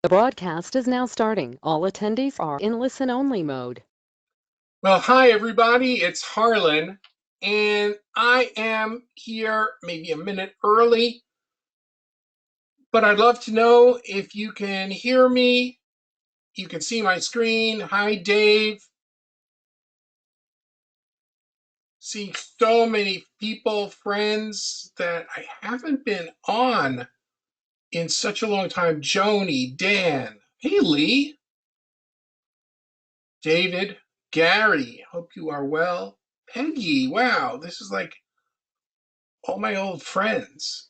The broadcast is now starting. All attendees are in listen-only mode. Well, hi everybody, it's Harlan, and I am here maybe a minute early, but I'd love to know if you can hear me. You can see my screen. Hi, Dave. See so many people, friends that I haven't been on in such a long time. Joni, Dan, hey Lee, David, Gary, hope you are well. Peggy, wow, this is like all my old friends.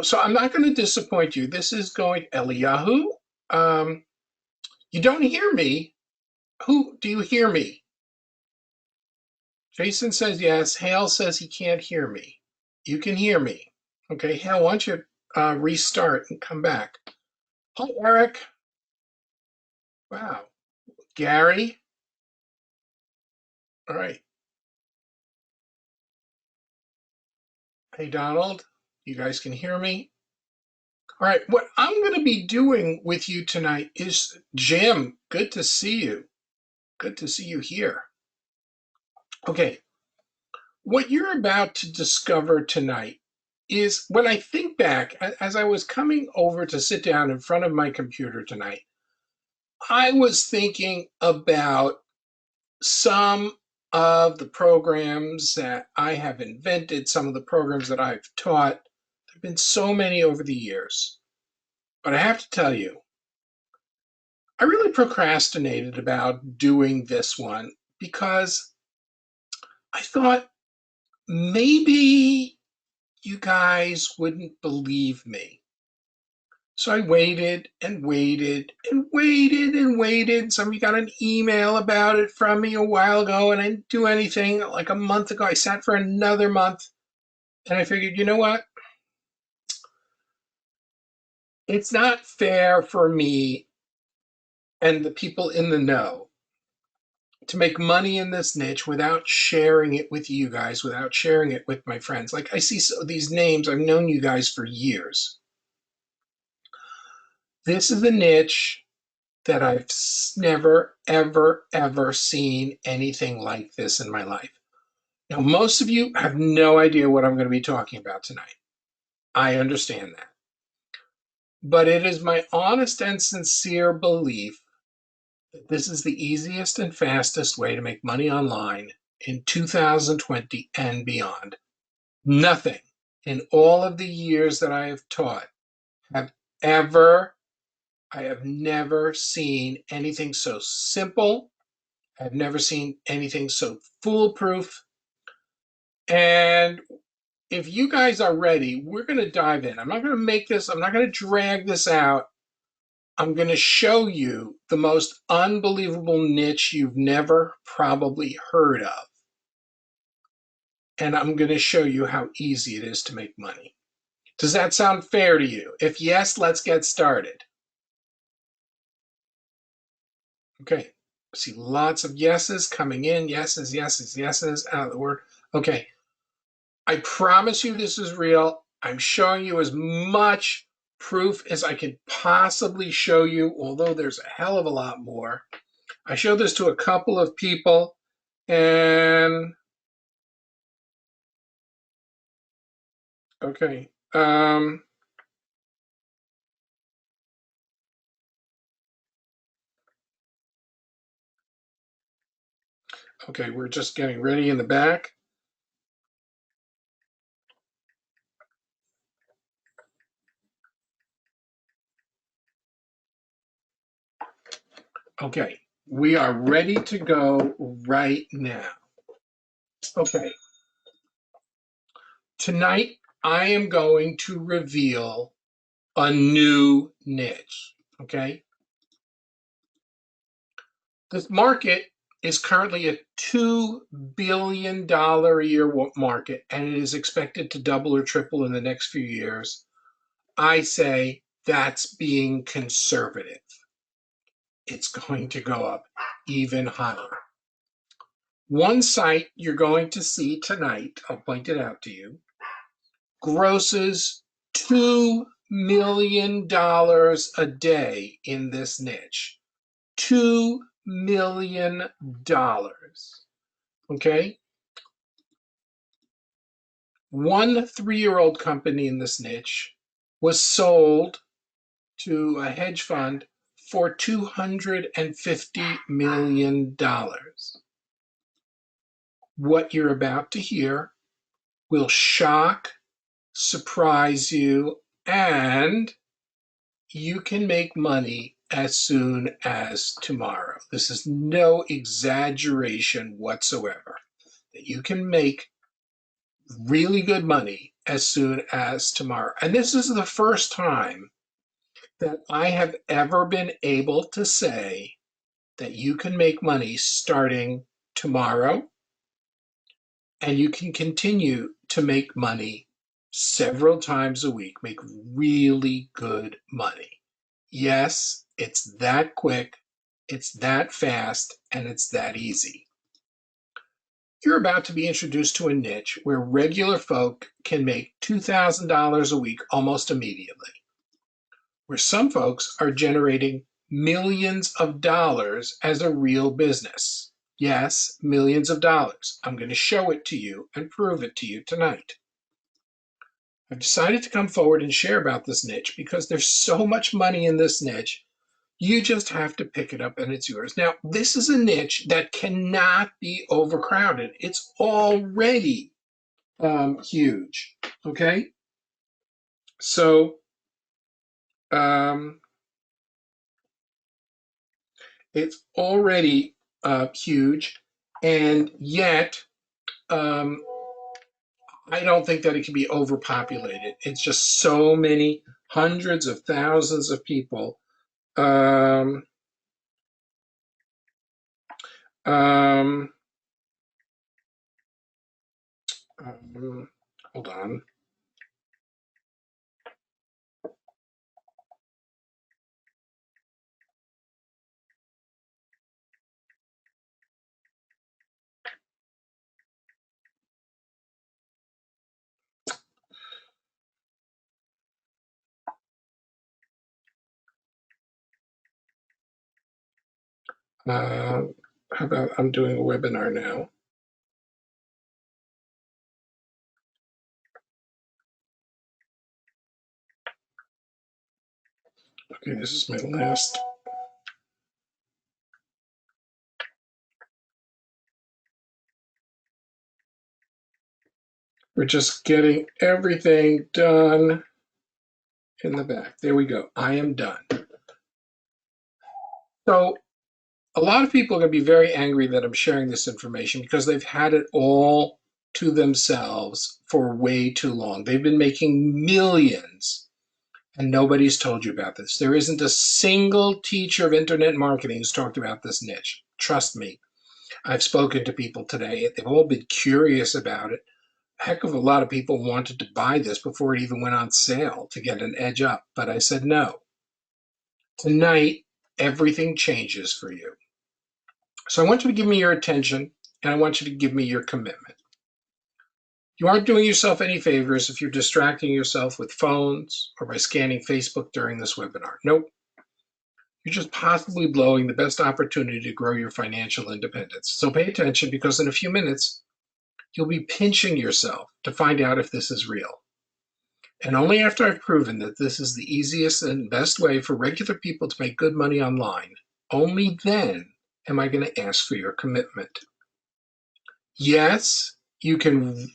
So I'm not going to disappoint you. This is going Eliyahu. Um, you don't hear me. Who do you hear me? Jason says yes. Hale says he can't hear me. You can hear me. Okay, Hale, why don't you restart and come back? Hi, Eric. Wow. Gary. All right. Hey, Donald. You guys can hear me? All right. What I'm going to be doing with you tonight is Jim. Good to see you. Good to see you here. Okay. What you're about to discover tonight is when I think back, as I was coming over to sit down in front of my computer tonight, I was thinking about some of the programs that I have invented, some of the programs that I've taught. There have been so many over the years. But I have to tell you, I really procrastinated about doing this one because I thought maybe you guys wouldn't believe me. So I waited and waited and waited and waited. Somebody got an email about it from me a while ago, and I didn't do anything. Like a month ago, I sat for another month, and I figured, you know what? It's not fair for me and the people in the know to make money in this niche without sharing it with you guys, without sharing it with my friends. Like I see these names, I've known you guys for years. This is a niche that I've never, ever, ever seen anything like this in my life. Now, most of you have no idea what I'm going to be talking about tonight. I understand that. But it is my honest and sincere belief that this is the easiest and fastest way to make money online in 2020 and beyond. Nothing in all of the years that I have taught have ever, I have never seen anything so simple. I've never seen anything so foolproof. And if you guys are ready, we're going to dive in. I'm not going to make this, I'm not going to drag this out. I'm going to show you the most unbelievable niche you've never probably heard of. And I'm going to show you how easy it is to make money. Does that sound fair to you? If yes, let's get started. Okay. I see lots of yeses coming in. Yeses, yeses, yeses. Out of the word. Okay. I promise you this is real. I'm showing you as much proof as I can possibly show you, although there's a hell of a lot more. I showed this to a couple of people, and okay. Okay, we're just getting ready in the back. Okay, we are ready to go right now. Okay, tonight I am going to reveal a new niche. Okay, this market is currently a $2 billion a year market, and it is expected to double or triple in the next few years. I say that's being conservative. It's going to go up even higher. One site you're going to see tonight, I'll point it out to you, grosses $2 million a day in this niche. $2 million. Okay? One 3-year-old company in this niche was sold to a hedge fund for $250 million. What you're about to hear will shock, surprise you, and you can make money as soon as tomorrow. This is no exaggeration whatsoever. That you can make really good money as soon as tomorrow. And this is the first time that I have ever been able to say that you can make money starting tomorrow, and you can continue to make money several times a week, make really good money. Yes, it's that quick, it's that fast, and it's that easy. You're about to be introduced to a niche where regular folk can make $2,000 a week almost immediately, where some folks are generating millions of dollars as a real business. Yes, millions of dollars. I'm going to show it to you and prove it to you tonight. I've decided to come forward and share about this niche because there's so much money in this niche. You just have to pick it up and it's yours. Now, this is a niche that cannot be overcrowded. It's already huge. Okay? So, it's already huge, and yet I don't think that it can be overpopulated. It's just so many hundreds of thousands of people. Um, um, Hold on. How about I'm doing a webinar now? Okay, this is my last. We're just getting everything done in the back. There we go. I am done. So a lot of people are going to be very angry that I'm sharing this information because they've had it all to themselves for way too long. They've been making millions and nobody's told you about this. There isn't a single teacher of internet marketing who's talked about this niche. Trust me. I've spoken to people today. They've all been curious about it. A heck of a lot of people wanted to buy this before it even went on sale to get an edge up. But I said no. Tonight, everything changes for you. So I want you to give me your attention, and I want you to give me your commitment. You aren't doing yourself any favors if you're distracting yourself with phones or by scanning Facebook during this webinar. Nope. You're just possibly blowing the best opportunity to grow your financial independence. So pay attention, because in a few minutes, you'll be pinching yourself to find out if this is real. And only after I've proven that this is the easiest and best way for regular people to make good money online, only then am I going to ask for your commitment. Yes, you can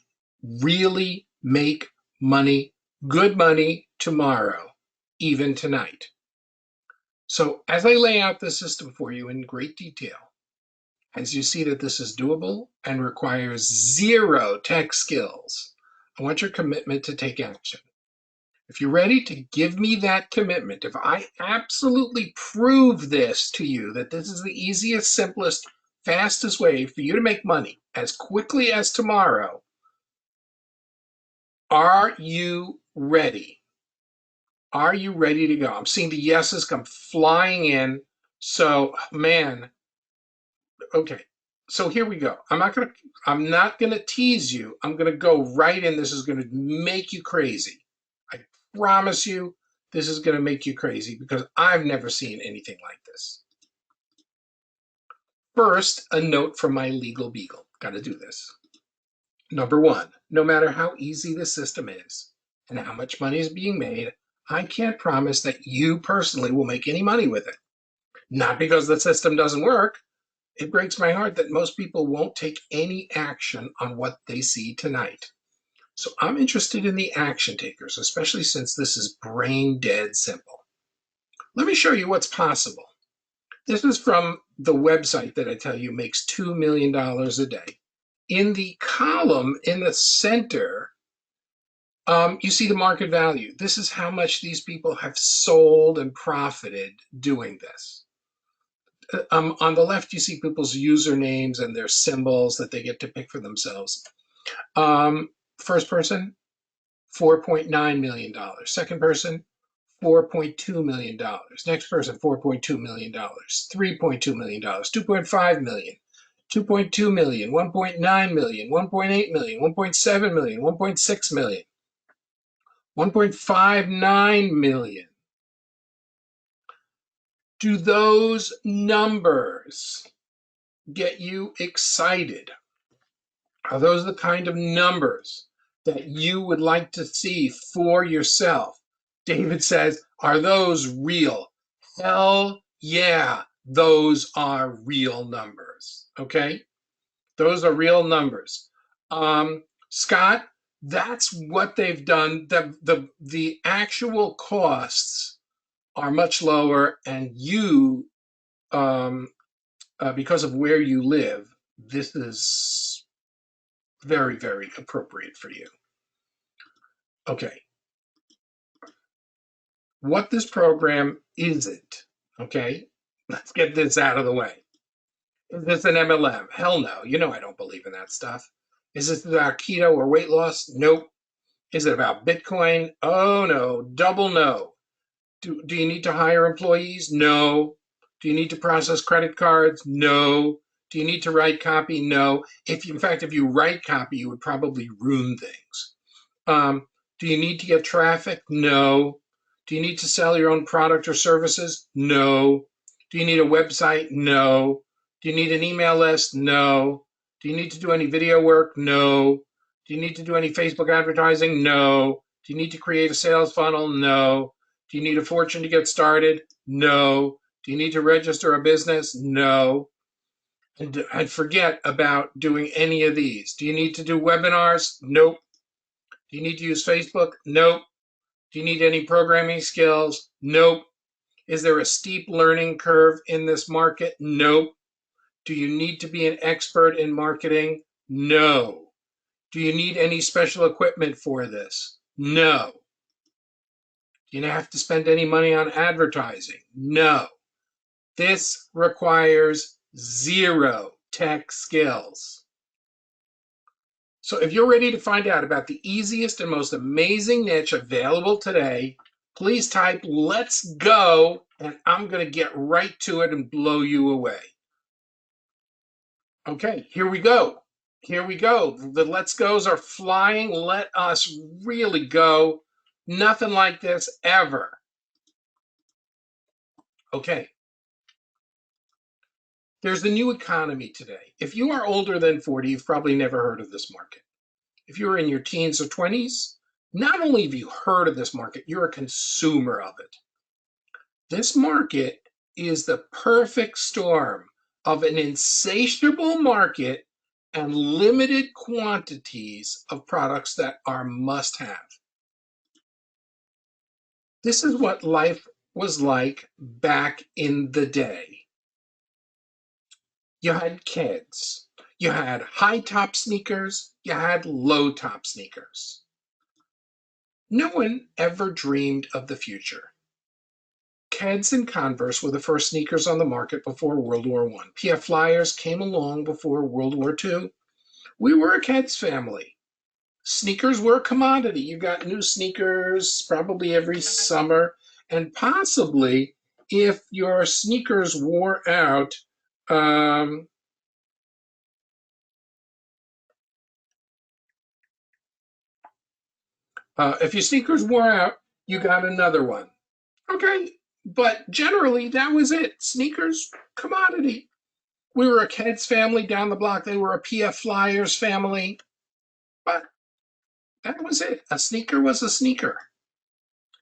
really make money, good money, tomorrow, even tonight. So as I lay out the system for you in great detail, as you see that this is doable and requires zero tech skills, I want your commitment to take action. If you're ready to give me that commitment, if I absolutely prove this to you, that this is the easiest, simplest, fastest way for you to make money as quickly as tomorrow, are you ready? Are you ready to go? I'm seeing the yeses come flying in. So, man, okay. So here we go. I'm not gonna tease you. I'm gonna go right in. This is gonna make you crazy. I promise you, This is going to make you crazy because I've never seen anything like this. First, a note from my legal beagle. Got to do this. Number one, no matter how easy the system is and how much money is being made, I can't promise that you personally will make any money with it. Not because the system doesn't work. It breaks my heart that most people won't take any action on what they see tonight. So I'm interested in the action takers, especially since this is brain dead simple. Let me show you what's possible. This is from the website that I tell you makes $2 million a day. In the column in the center, you see the market value. This is how much these people have sold and profited doing this. On the left, you see people's usernames and their symbols that they get to pick for themselves. First person, $4.9 million. Second person, $4.2 million. Next person, $4.2 million. $3.2 million. $2.5 million. $2.2 million. $1.9 million. $1.8 million. $1.7 million. $1.6 million. $1.59 million. Do those numbers get you excited? Are those the kind of numbers that you would like to see for yourself? David says, are those real? Hell yeah, those are real numbers. Okay? Those are real numbers. Scott, that's what they've done. The actual costs are much lower, and you, because of where you live, this is very, very appropriate for you. Okay. What this program isn't, okay? Let's get this out of the way. Is this an MLM? Hell no. You know I don't believe in that stuff. Is this about keto or weight loss? Nope. Is it about Bitcoin? Oh no. Double no. Do you need to hire employees? No. Do you need to process credit cards? No. Do you need to write copy? No. In fact, if you write copy, you would probably ruin things. Do you need to get traffic? No. Do you need to sell your own product or services? No. Do you need a website? No. Do you need an email list? No. Do you need to do any video work? No. Do you need to do any Facebook advertising? No. Do you need to create a sales funnel? No. Do you need a fortune to get started? No. Do you need to register a business? No. And forget about doing any of these. Do you need to do webinars? Nope. Do you need to use Facebook? Nope. Do you need any programming skills? Nope. Is there a steep learning curve in this market? Nope. Do you need to be an expert in marketing? No. Do you need any special equipment for this? No. Do you have to spend any money on advertising? No. This requires zero tech skills. So if you're ready to find out about the easiest and most amazing niche available today, please type "let's go" and I'm going to get right to it and blow you away. Okay, here we go. Here we go. The let's goes are flying. Let us really go. Nothing like this ever. Okay. There's the new economy today. If you are older than 40, you've probably never heard of this market. If you're in your teens or 20s, not only have you heard of this market, you're a consumer of it. This market is the perfect storm of an insatiable market and limited quantities of products that are must-have. This is what life was like back in the day. You had kids. You had high-top sneakers. You had low-top sneakers. No one ever dreamed of the future. Keds and Converse were the first sneakers on the market before World War I. PF Flyers came along before World War II. We were a Keds family. Sneakers were a commodity. You got new sneakers probably every summer, and possibly if your sneakers wore out, if your sneakers wore out, you got another one. Okay. But generally, that was it. Sneakers, commodity. We were a Keds family down the block. They were a PF Flyers family. But that was it. A sneaker was a sneaker.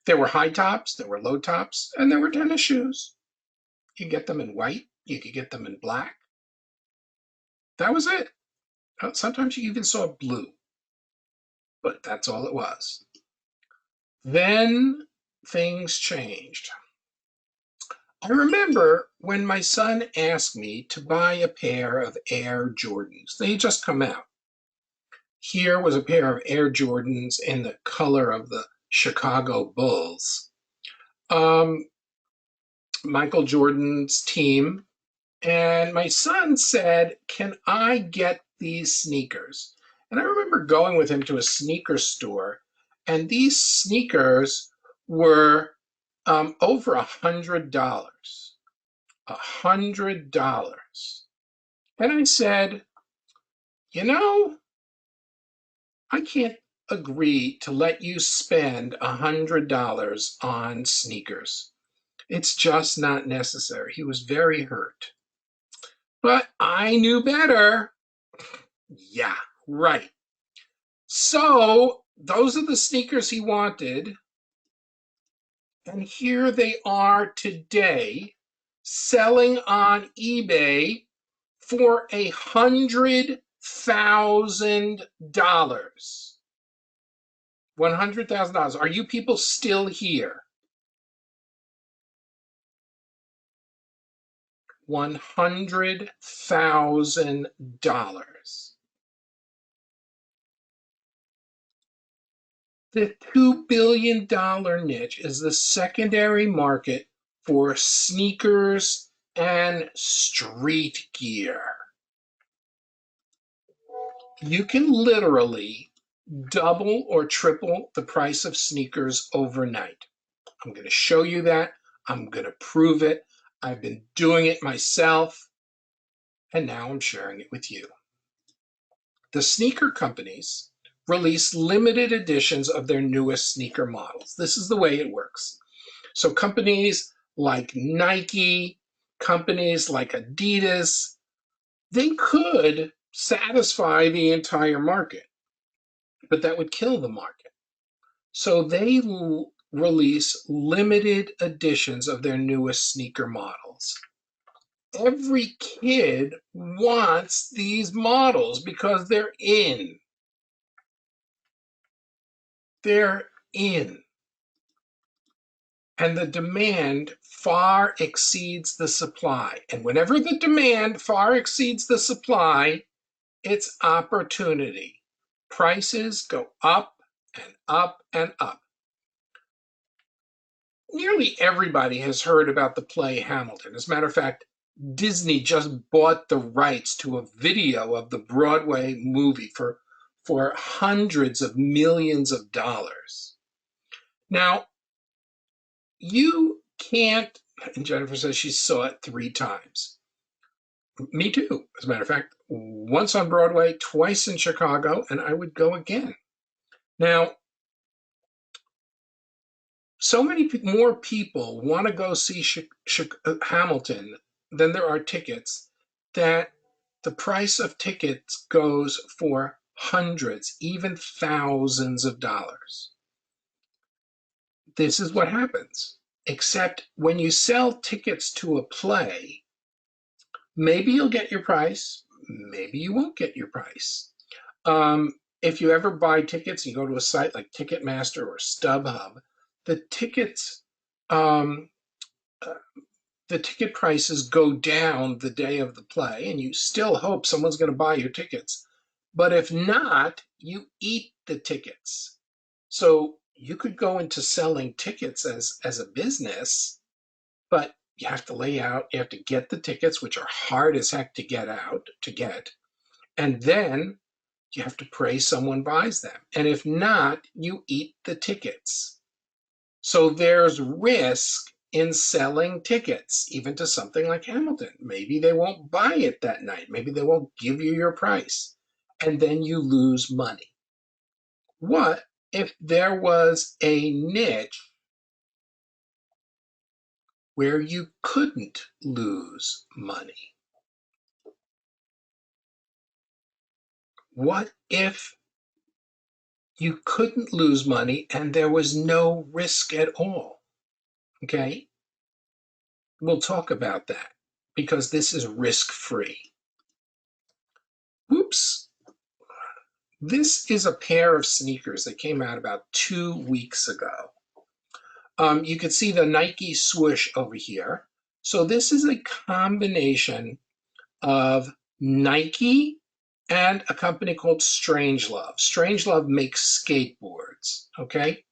There were high tops, there were low tops, and there were tennis shoes. You could get them in white, you could get them in black. That was it. Sometimes you even saw blue, but that's all it was. Then things changed. I remember when my son asked me to buy a pair of Air Jordans. They had just come out. Here was a pair of Air Jordans in the color of the Chicago Bulls. Um, Michael Jordan's team. And my son said, "Can I get these sneakers?" And I remember going with him to a sneaker store, and these sneakers were over $100. $100. And I said, "You know, I can't agree to let you spend $100 on sneakers. It's just not necessary." He was very hurt. But I knew better. Yeah, right. So those are the sneakers he wanted. And here they are today, selling on eBay for $100,000. $100,000. Are you people still here? $100,000. The $2 billion niche is the secondary market for sneakers and street gear. You can literally double or triple the price of sneakers overnight. I'm going to show you that. I'm going to prove it. I've been doing it myself, and now I'm sharing it with you. The sneaker companies release limited editions of their newest sneaker models. This is the way it works. So companies like Nike, companies like Adidas, they could satisfy the entire market, but that would kill the market. So they release limited editions of their newest sneaker models. Every kid wants these models because they're in. They're in. And the demand far exceeds the supply. And whenever the demand far exceeds the supply, it's opportunity. Prices go up and up and up. Nearly everybody has heard about the play Hamilton. As a matter of fact, Disney just bought the rights to a video of the Broadway movie for hundreds of millions of dollars. Now, you can't, and Jennifer says she saw it 3 times. Me too, as a matter of fact, once on Broadway, twice in Chicago, and I would go again. Now, so many more people want to go see Hamilton than there are tickets that the price of tickets goes for hundreds, even thousands of dollars. This is what happens. Except when you sell tickets to a play, maybe you'll get your price, maybe you won't get your price. If you ever buy tickets, you go to a site like Ticketmaster or StubHub, the tickets, um, uh, the ticket prices go down the day of the play, and you still hope someone's going to buy your tickets. But if not, you eat the tickets. So you could go into selling tickets as a business, but you have to lay out, you have to get the tickets, which are hard as heck to get out, to get. And then you have to pray someone buys them. And if not, you eat the tickets. So there's risk in selling tickets, even to something like Hamilton. Maybe they won't buy it that night. Maybe they won't give you your price. And then you lose money. What if there was a niche where you couldn't lose money? What if you couldn't lose money and there was no risk at all? Okay, we'll talk about that because this is risk-free. Whoops. This is a pair of sneakers that came out about 2 weeks ago. You can see the Nike swoosh over here. So this is a combination of Nike and a company called Strangelove. Strangelove makes skateboards, okay?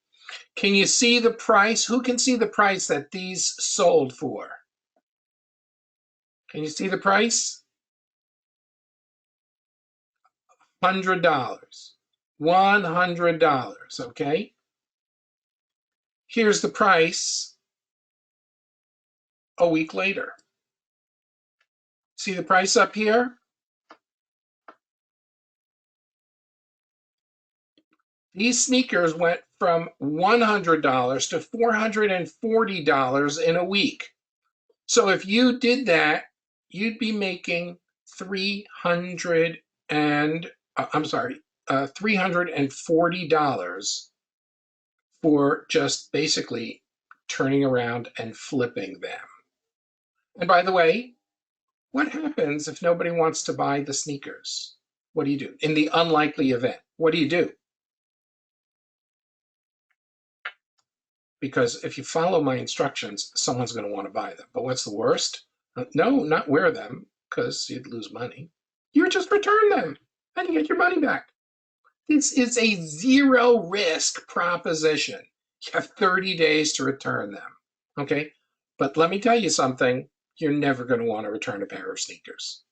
Can you see the price? Who can see the price that these sold for? Can you see the price? $100. $100, okay? Here's the price a week later. See the price up here? These sneakers went from $100 to $440 in a week. So if you did that, you'd be making $340 for just basically turning around and flipping them. And by the way, what happens if nobody wants to buy the sneakers? What do you do? In the unlikely event, what do you do? Because if you follow my instructions, someone's going to want to buy them. But what's the worst? No, not wear them, because you'd lose money. You just return them and you get your money back. This is a zero risk proposition. You have 30 days to return them, okay? But let me tell you something, you're never going to want to return a pair of sneakers.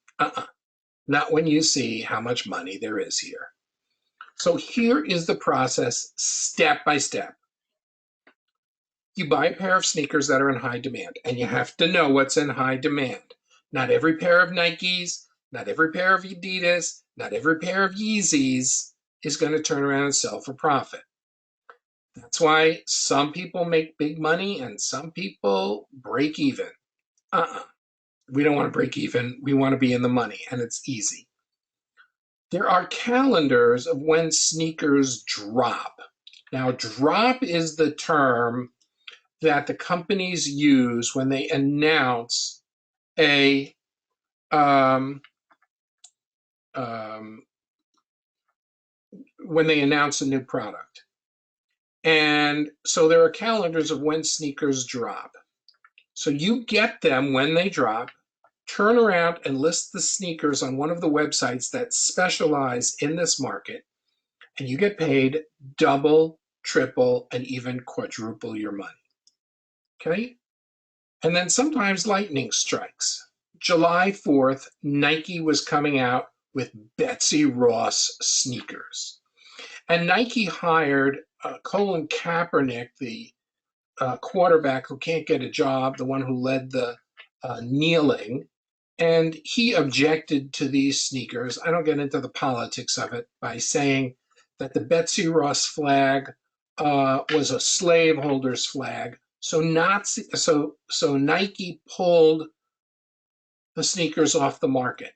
Not when you see how much money there is here. So here is the process step by step. You buy a pair of sneakers that are in high demand, and you have to know what's in high demand. Not every pair of Nikes, not every pair of Adidas, not every pair of Yeezys is going to turn around and sell for profit. That's why some people make big money and some people break even. We don't want to break even. We want to be in the money, and it's easy. There are calendars of when sneakers drop. Now, drop is the term that the companies use when they announce a new product. And so there are calendars of when sneakers drop. So you get them when they drop, turn around and list the sneakers on one of the websites that specialize in this market, and you get paid double, triple, and even quadruple your money. Okay? And then sometimes lightning strikes. July 4th, Nike was coming out with Betsy Ross sneakers. And Nike hired Colin Kaepernick, the quarterback who can't get a job, the one who led the kneeling, and he objected to these sneakers. I don't get into the politics of it by saying that the Betsy Ross flag was a slaveholder's flag. So Nike pulled the sneakers off the market.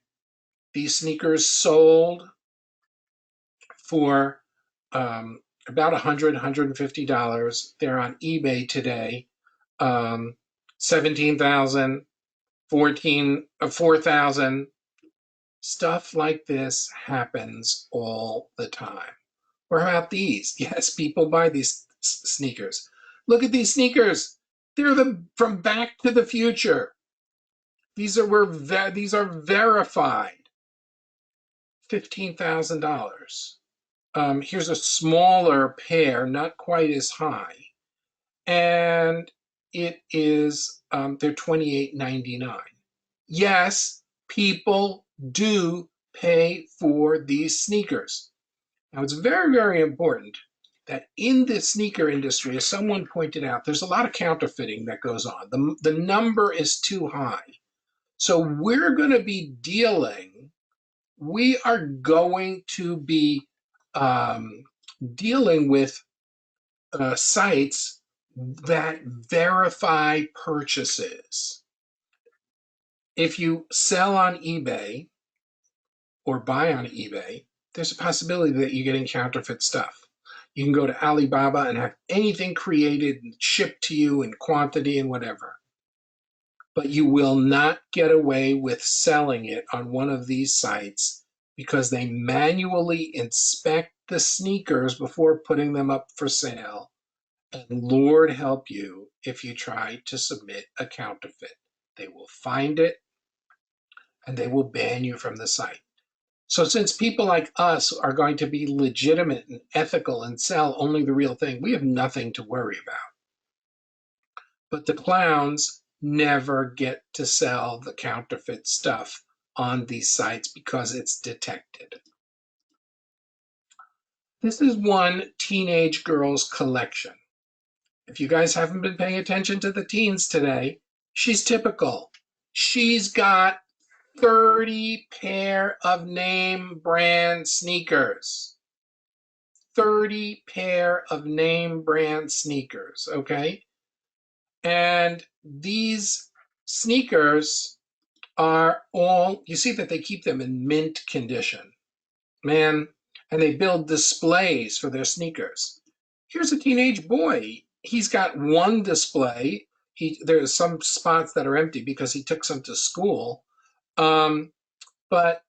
These sneakers sold for about $100, $150. They're on eBay today. 17,000, 4,000. Stuff like this happens all the time. What about these? Yes, people buy these sneakers. Look at these sneakers. They're from Back to the Future. These are verified. $15,000. Here's a smaller pair, not quite as high, and it is they're $28.99. Yes, people do pay for these sneakers. Now, it's very, very important that in the sneaker industry, as someone pointed out, there's a lot of counterfeiting that goes on. The number is too high. So we are going to be dealing with sites that verify purchases. If you sell on eBay or buy on eBay, there's a possibility that you're getting counterfeit stuff. You can go to Alibaba and have anything created and shipped to you in quantity and whatever. But you will not get away with selling it on one of these sites because they manually inspect the sneakers before putting them up for sale. And Lord help you if you try to submit a counterfeit. They will find it and they will ban you from the site. So since people like us are going to be legitimate and ethical and sell only the real thing, we have nothing to worry about. But the clowns never get to sell the counterfeit stuff on these sites because it's detected. This is one teenage girl's collection. If you guys haven't been paying attention to the teens today, she's typical. She's got 30 pair of name brand sneakers. 30 pair of name brand sneakers, okay? And these sneakers are all, you see that they keep them in mint condition, man, and they build displays for their sneakers. Here's a teenage boy. He's got one display. There's some spots that are empty because he took some to school. But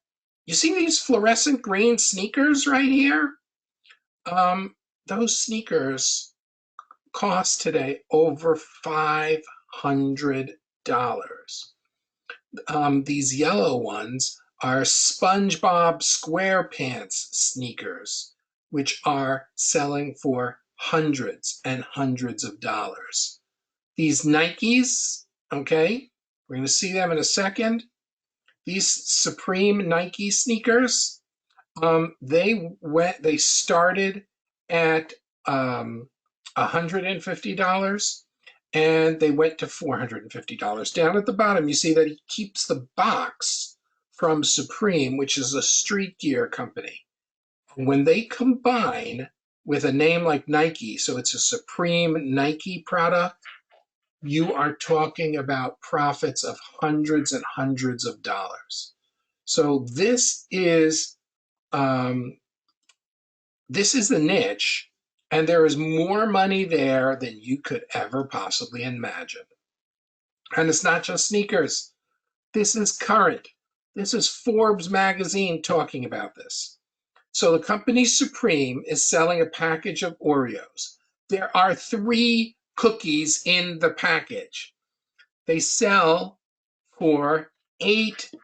you see these fluorescent green sneakers right here? Those sneakers cost today over $500. These yellow ones are SpongeBob SquarePants sneakers, which are selling for hundreds and hundreds of dollars. These Nikes, okay, we're going to see them in a second. These Supreme Nike sneakers, they started at $150 and they went to $450. Down at the bottom, you see that he keeps the box from Supreme, which is a street gear company. And when they combine with a name like Nike, so it's a Supreme Nike product, you are talking about profits of hundreds and hundreds of dollars. So this is the niche, and there is more money there than you could ever possibly imagine. And it's not just sneakers. This is current. This is Forbes magazine talking about this. So the company Supreme is selling a package of Oreos. There are 3 cookies in the package. They sell for $8.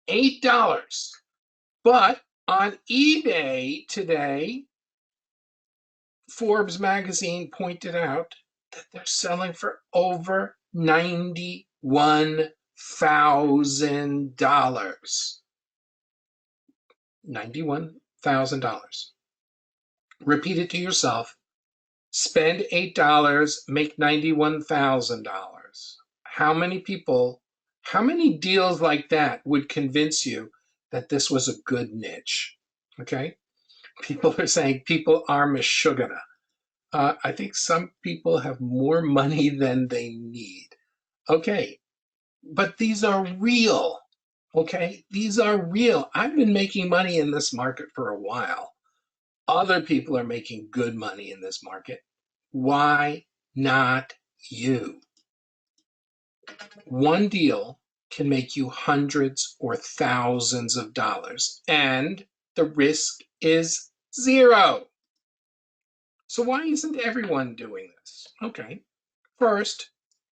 $8. But on eBay today, Forbes magazine pointed out that they're selling for over $91,000. $91,000. Repeat it to yourself. Spend $8, make $91,000. How many people, how many deals like that would convince you that this was a good niche? Okay? People are saying people are mashugana. I think some people have more money than they need. Okay, but these are real. Okay, these are real. I've been making money in this market for a while. Other people are making good money in this market. Why not you? One deal can make you hundreds or thousands of dollars, and the risk is zero. So why isn't everyone doing this? Okay, first,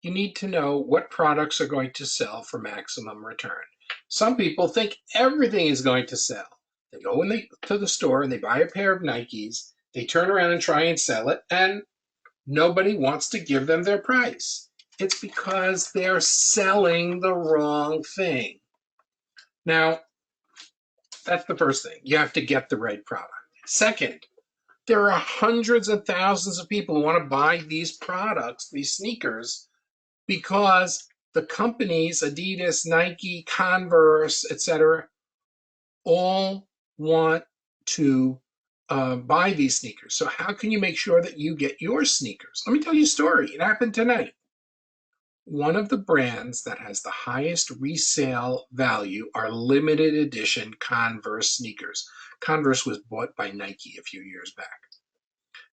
you need to know what products are going to sell for maximum return. Some people think everything is going to sell. They go to the store and they buy a pair of Nikes, they turn around and try and sell it, and nobody wants to give them their price. It's because they're selling the wrong thing. Now, that's the first thing. You have to get the right product. Second, there are hundreds of thousands of people who want to buy these products, these sneakers, because the companies, Adidas, Nike, Converse, etc., all want to buy these sneakers. So how can you make sure that you get your sneakers? Let me tell you a story. It happened tonight. One of the brands that has the highest resale value are limited edition Converse sneakers. Converse was bought by Nike a few years back.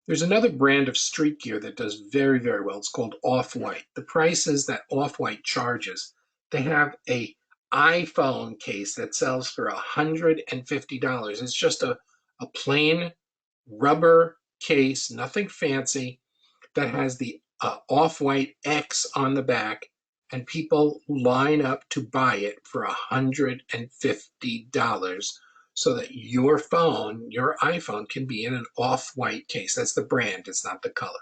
There's another brand of street gear that does very, very well. It's called Off-White. The prices that Off-White charges, they have a iPhone case that sells for $150. It's just a plain rubber case, nothing fancy, that has the Off-White X on the back, and people line up to buy it for $150 so that your phone, your iPhone, can be in an Off-White case. That's the brand, it's not the color.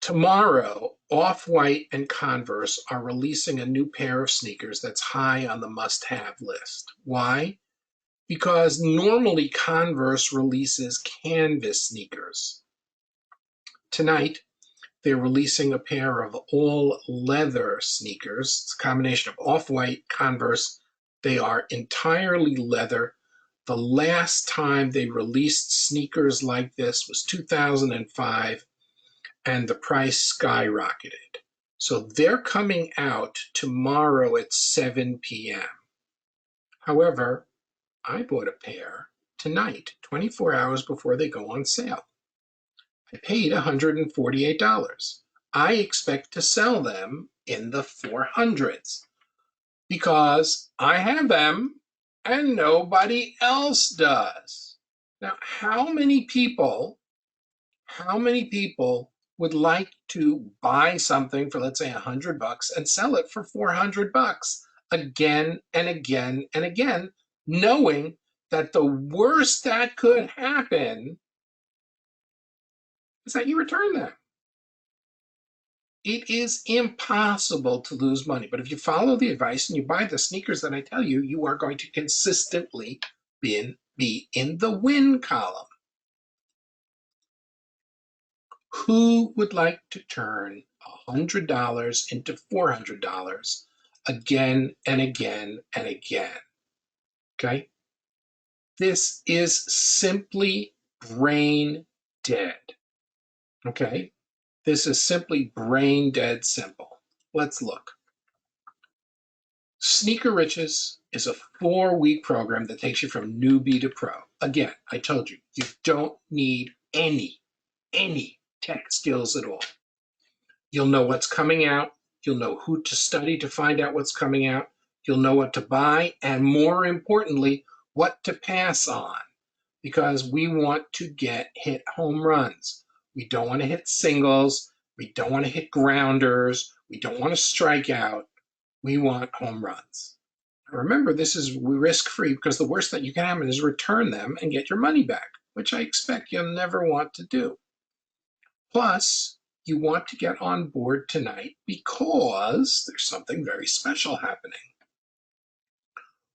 Tomorrow, Off-White and Converse are releasing a new pair of sneakers that's high on the must-have list. Why? Because normally Converse releases canvas sneakers. Tonight, they're releasing a pair of all leather sneakers. It's a combination of Off-White, Converse. They are entirely leather. The last time they released sneakers like this was 2005, and the price skyrocketed. So they're coming out tomorrow at 7 p.m. However, I bought a pair tonight, 24 hours before they go on sale. I paid $148. I expect to sell them in the 400s because I have them and nobody else does. Now, how many people would like to buy something for, let's say, $100 and sell it for $400 again and again and again, knowing that the worst that could happen is that you return them? It is impossible to lose money. But if you follow the advice and you buy the sneakers that I tell you, you are going to consistently be in the win column. Who would like to turn $100 into $400 again and again and again? Okay? This is simply brain dead. Okay? This is simply brain dead simple. Let's look. Sneaker Riches is a 4-week program that takes you from newbie to pro. Again, I told you, you don't need any tech skills at all. You'll know what's coming out. You'll know who to study to find out what's coming out. You'll know what to buy, and more importantly, what to pass on, because we want to hit home runs. We don't want to hit singles. We don't want to hit grounders. We don't want to strike out. We want home runs. Remember, this is risk-free because the worst that you can happen is return them and get your money back, which I expect you'll never want to do. Plus, you want to get on board tonight because there's something very special happening.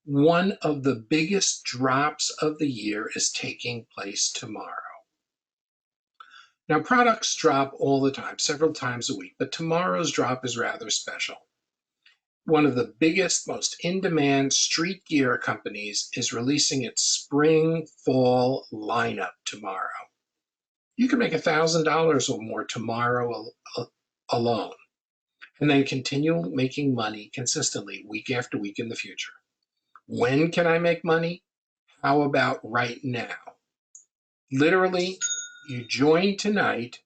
One of the biggest drops of the year is taking place tomorrow. Now, products drop all the time, several times a week, but tomorrow's drop is rather special. One of the biggest, most in-demand street gear companies is releasing its spring-fall lineup tomorrow. You can make $1,000 or more tomorrow alone, and then continue making money consistently week after week in the future. When can I make money? How about right now? Literally, you join tonight,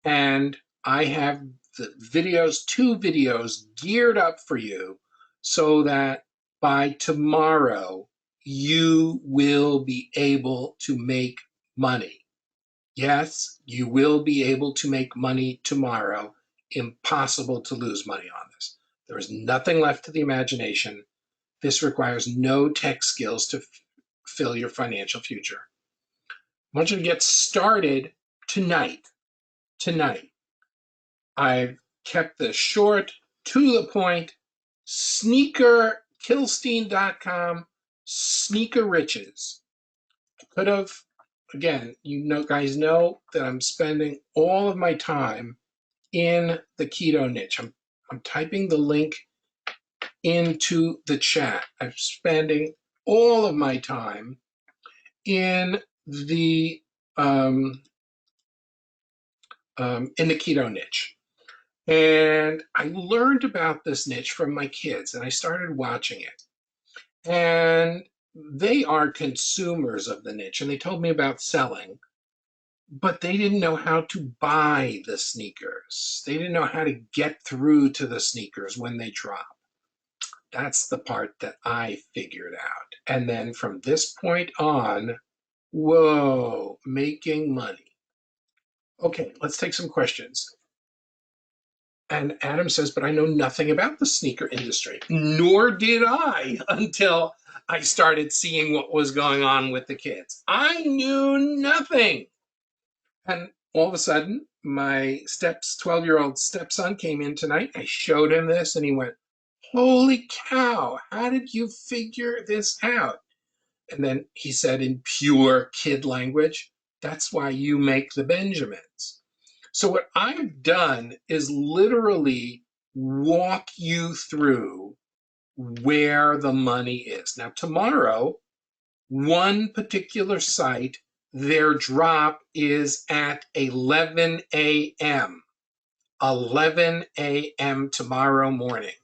and I have the videos, 2 videos geared up for you so that by tomorrow, you will be able to make money. Yes, you will be able to make money tomorrow. Impossible to lose money on this. There is nothing left to the imagination. This requires no tech skills to fill your financial future. I want you to get started tonight. I've kept this short, to the point. SneakerKilstein.com, Sneaker Riches. Could have, again, guys know that I'm spending all of my time in the keto niche. I'm typing the link into the chat. I'm spending all of my time in the um, in the keto niche. And I learned about this niche from my kids and I started watching it. And they are consumers of the niche and they told me about selling, but they didn't know how to buy the sneakers. They didn't know how to get through to the sneakers when they drop. That's the part that I figured out. And then from this point on, whoa, making money. Okay, let's take some questions. And Adam says, but I know nothing about the sneaker industry. Nor did I until I started seeing what was going on with the kids. I knew nothing. And all of a sudden, my 12-year-old stepson came in tonight. I showed him this and he went, holy cow, how did you figure this out? And then he said in pure kid language, that's why you make the Benjamins. So what I've done is literally walk you through where the money is. Now, tomorrow, one particular site, their drop is at 11 a.m. 11 a.m. tomorrow morning.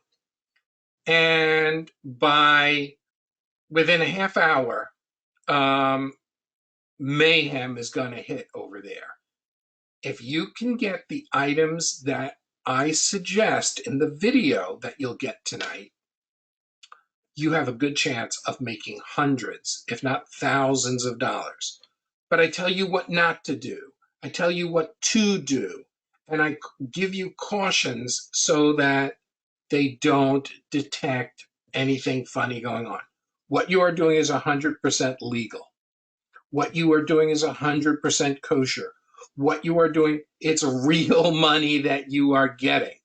And within a half hour, mayhem is going to hit over there. If you can get the items that I suggest in the video that you'll get tonight, you have a good chance of making hundreds, if not thousands of dollars. But I tell you what not to do. I tell you what to do. And I give you cautions so that they don't detect anything funny going on. What you are doing is 100% legal. What you are doing is 100% kosher. What you are doing, it's real money that you are getting.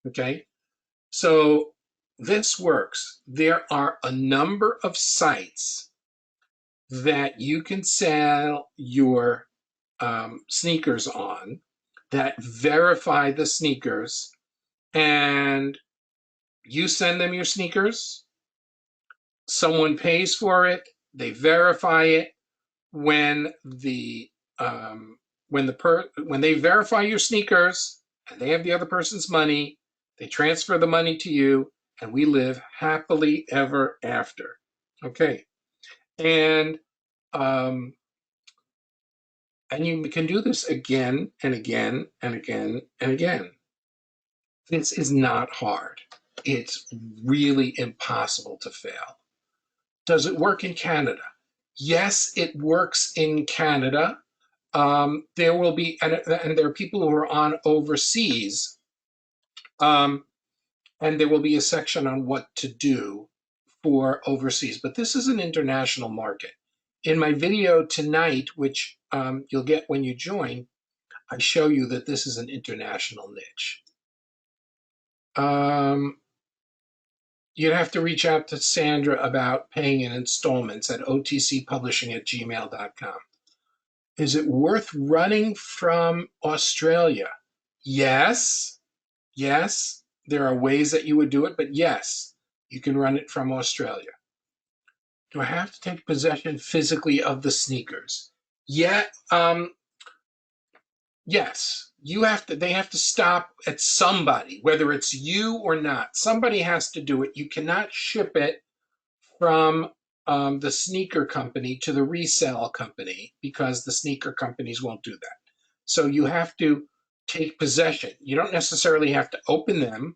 Okay? So this works. There are a number of sites that you can sell your sneakers on that verify the sneakers, and you send them your sneakers, someone pays for it, they verify it. When they verify your sneakers and they have the other person's money, they transfer the money to you, and we live happily ever after. Okay, and you can do this again and again and again and again. This is not hard. It's really impossible to fail. Does it work in Canada? Yes, it works in Canada. There will be, and there are people who are on overseas, and there will be a section on what to do for overseas. But this is an international market. In my video tonight, which you'll get when you join, I show you that this is an international niche. You'd have to reach out to Sandra about paying in installments at otcpublishing@gmail.com. Is it worth running from Australia? Yes. Yes. There are ways that you would do it, but yes, you can run it from Australia. Do I have to take possession physically of the sneakers? Yeah. Yes. They have to stop at somebody, whether it's you or not. Somebody has to do it. You cannot ship it from the sneaker company to the resale company because the sneaker companies won't do that. So you have to take possession. You don't necessarily have to open them.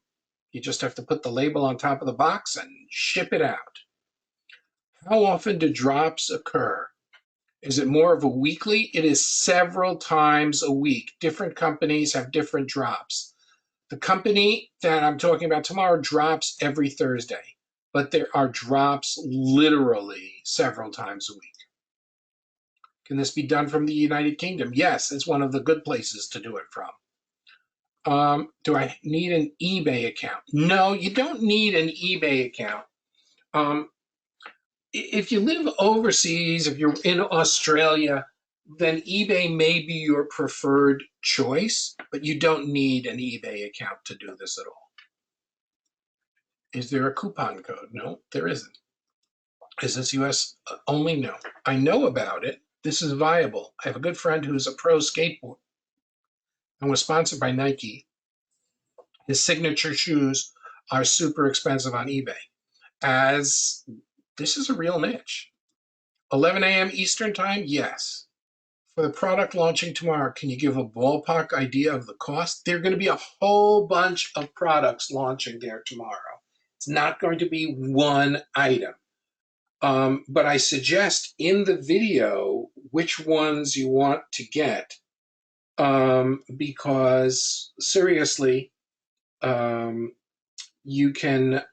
You just have to put the label on top of the box and ship it out. How often do drops occur? Is it more of a weekly? It is several times a week. Different companies have different drops. The company that I'm talking about tomorrow drops every Thursday, but there are drops literally several times a week. Can this be done from the United Kingdom? Yes, it's one of the good places to do it from. Do I need an eBay account? No, you don't need an eBay account. If you live overseas, if you're in Australia, then eBay may be your preferred choice, but you don't need an eBay account to do this at all. Is there a coupon code? No, there isn't. Is this US only? No. I know about it. This is viable. I have a good friend who's a pro skateboard and was sponsored by Nike. His signature shoes are super expensive on eBay. As this is a real niche. 11 a.m. Eastern time? Yes. For the product launching tomorrow, can you give a ballpark idea of the cost? There are going to be a whole bunch of products launching there tomorrow. It's not going to be one item. But I suggest in the video which ones you want to get, because seriously, you can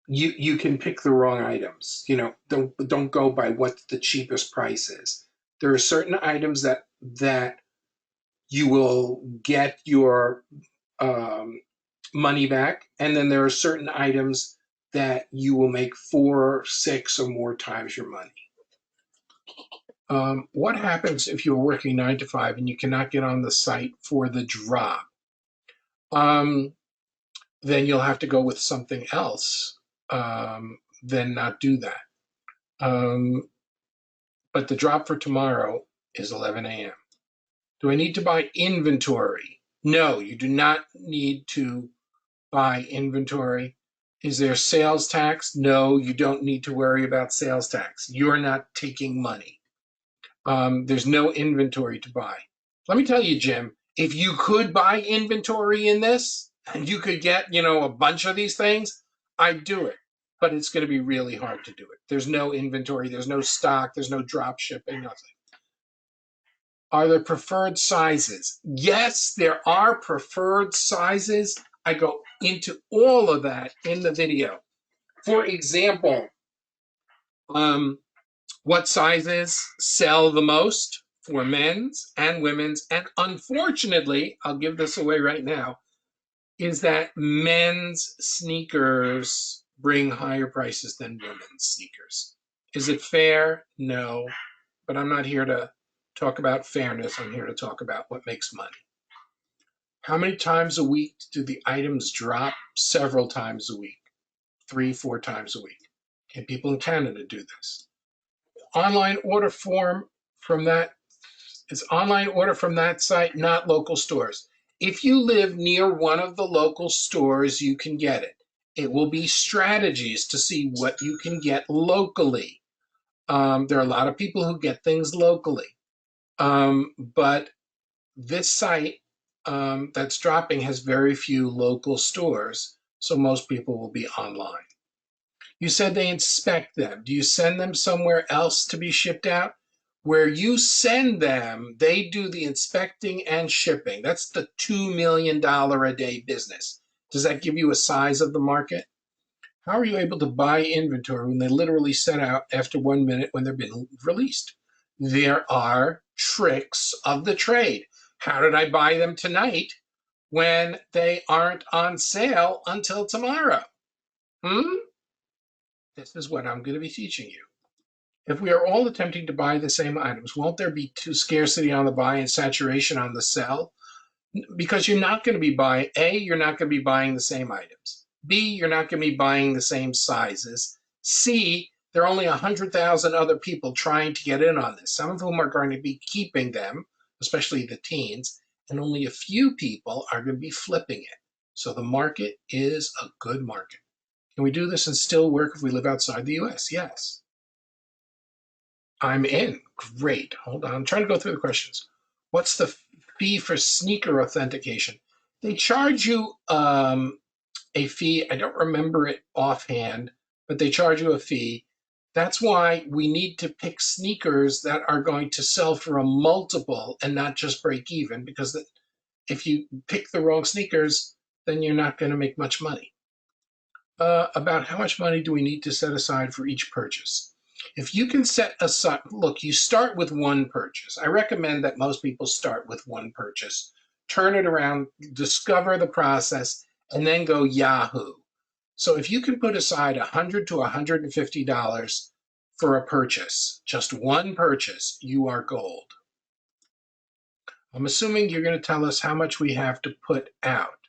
you can pick the wrong items. Don't go by what the cheapest price is. There are certain items that you will get your money back, and then there are certain items that you will make 4, 6, or more times your money. What happens if you're working 9 to 5 and you cannot get on the site for the drop? Then you'll have to go with something else, then not do that. But the drop for tomorrow is 11 a.m. Do I need to buy inventory? No, you do not need to buy inventory. Is there sales tax? No, you don't need to worry about sales tax. You're not taking money. There's no inventory to buy. Let me tell you, Jim, if you could buy inventory in this and you could get, a bunch of these things, I'd do it. But it's going to be really hard to do it. There's no inventory, there's no stock, there's no drop shipping, nothing. Are there preferred sizes? Yes, there are preferred sizes. I go into all of that in the video. For example, what sizes sell the most for men's and women's? And unfortunately, I'll give this away right now, is that men's sneakers bring higher prices than women's sneakers. Is it fair? No, but I'm not here to talk about fairness. I'm here to talk about what makes money. How many times a week do the items drop? Several times a week, 3, 4 times a week. Can people in Canada do this? Online order form from that is online order from that site, not local stores. If you live near one of the local stores, you can get it. It will be strategies to see what you can get locally. There are a lot of people who get things locally. But this site that's dropping has very few local stores, so most people will be online. You said they inspect them. Do you send them somewhere else to be shipped out? Where you send them, they do the inspecting and shipping. That's the $2 million a day business. Does that give you a size of the market? How are you able to buy inventory when they literally set out after 1 minute when they're being released? There are tricks of the trade. How did I buy them tonight when they aren't on sale until tomorrow? This is what I'm going to be teaching you. If we are all attempting to buy the same items, won't there be too scarcity on the buy and saturation on the sell? Because you're not going to be buying, A, you're not going to be buying the same items. B, you're not going to be buying the same sizes. C, there are only 100,000 other people trying to get in on this, some of whom are going to be keeping them, especially the teens, and only a few people are going to be flipping it. So the market is a good market. Can we do this and still work if we live outside the US? Yes. I'm in. Great. Hold on. I'm trying to go through the questions. What's the fee for sneaker authentication? They charge you a fee. I don't remember it offhand, but they charge you a fee. That's why we need to pick sneakers that are going to sell for a multiple and not just break even, because if you pick the wrong sneakers, then you're not going to make much money. About how much money do we need to set aside for each purchase? If you can set aside, look, you start with one purchase. I recommend that most people start with one purchase, turn it around, discover the process, and then go Yahoo. So if you can put aside $100 to $150 for a purchase, just one purchase, you are gold. I'm assuming you're going to tell us how much we have to put out.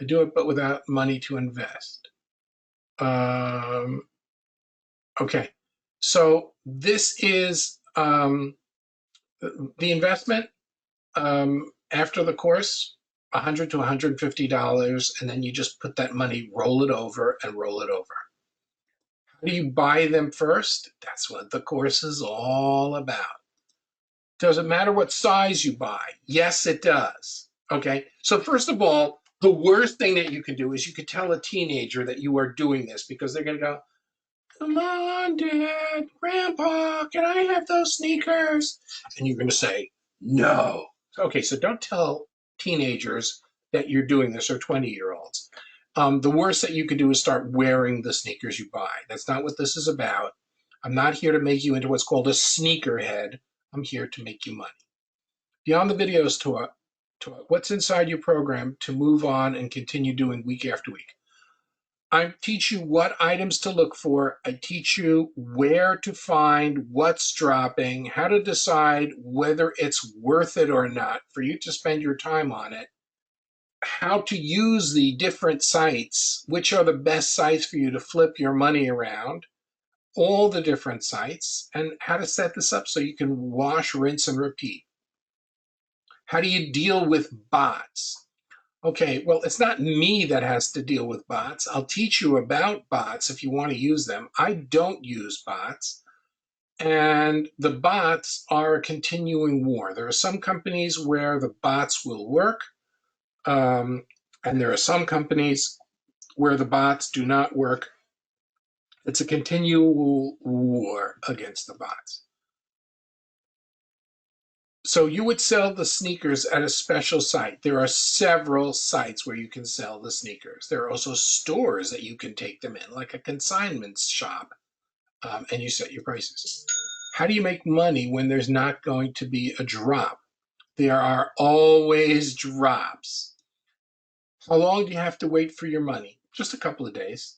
I do it, but without money to invest. Okay, so this is the investment after the course, $100 to $150, and then you just put that money, roll it over and roll it over. How do you buy them first? That's what the course is all about. Does it matter what size you buy? Yes, it does. Okay, so first of all, the worst thing that you can do is you could tell a teenager that you are doing this because they're going to go, come on, Dad, Grandpa, can I have those sneakers? And you're going to say, no. Okay, so don't tell teenagers that you're doing this or 20-year-olds. The worst that you can do is start wearing the sneakers you buy. That's not what this is about. I'm not here to make you into what's called a sneakerhead. I'm here to make you money. Beyond the videos to what's inside your program to move on and continue doing week after week. I teach you what items to look for. I teach you where to find what's dropping, how to decide whether it's worth it or not for you to spend your time on it, how to use the different sites, which are the best sites for you to flip your money around, all the different sites, and how to set this up so you can wash, rinse, and repeat. How do you deal with bots? Okay, well, it's not me that has to deal with bots. I'll teach you about bots if you want to use them. I don't use bots. And the bots are a continuing war. There are some companies where the bots will work, and there are some companies where the bots do not work. It's a continual war against the bots. So you would sell the sneakers at a special site. There are several sites where you can sell the sneakers. There are also stores that you can take them in, like a consignment shop, and you set your prices. How do you make money when there's not going to be a drop? There are always drops. How long do you have to wait for your money? Just a couple of days.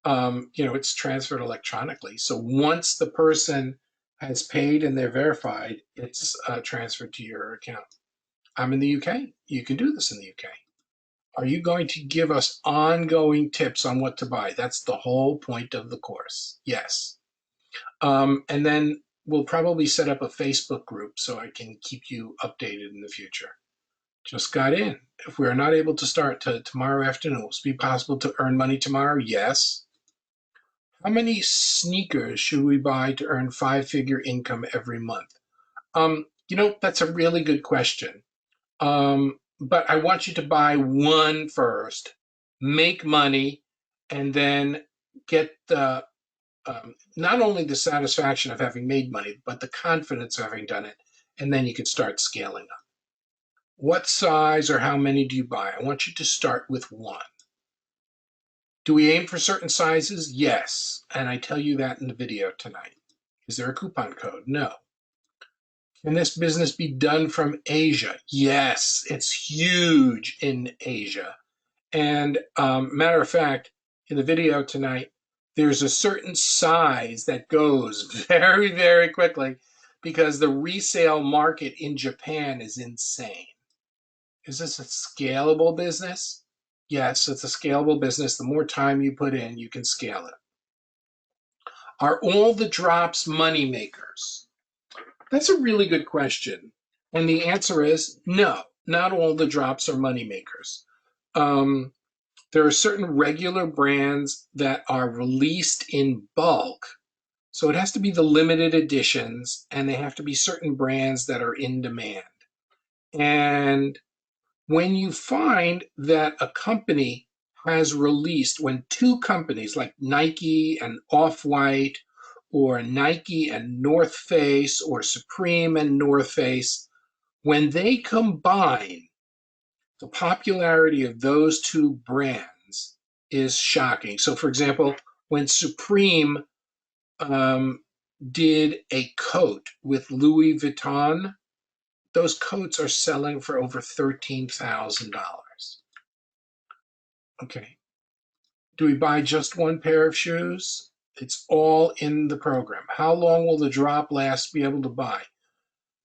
It's transferred electronically. So once the person has paid and they're verified, it's transferred to your account. I'm in the UK. You can do this in the UK. Are you going to give us ongoing tips on what to buy? That's the whole point of the course. Yes. And then we'll probably set up a Facebook group so I can keep you updated in the future. Just got in. If we are not able to start tomorrow afternoon, will it be possible to earn money tomorrow? Yes. How many sneakers should we buy to earn five-figure income every month? That's a really good question. But I want you to buy one first, make money, and then get the not only the satisfaction of having made money, but the confidence of having done it, and then you can start scaling up. What size or how many do you buy? I want you to start with one. Do we aim for certain sizes? Yes. And I tell you that in the video tonight. Is there a coupon code? No. Can this business be done from Asia? Yes, it's huge in Asia. And matter of fact, in the video tonight, there's a certain size that goes very, very quickly because the resale market in Japan is insane. Is this a scalable business? Yes, it's a scalable business. The more time you put in, you can scale it. Are all the drops money makers? That's a really good question. And the answer is no, not all the drops are money makers. There are certain regular brands that are released in bulk. So it has to be the limited editions, and they have to be certain brands that are in demand. And when you find that a company has released, when two companies like Nike and Off-White, or Nike and North Face, or Supreme and North Face, when they combine, the popularity of those two brands is shocking. So, for example, when Supreme did a coat with Louis Vuitton, those coats are selling for over $13,000. Okay. Do we buy just one pair of shoes? It's all in the program. How long will the drop last? Be able to buy?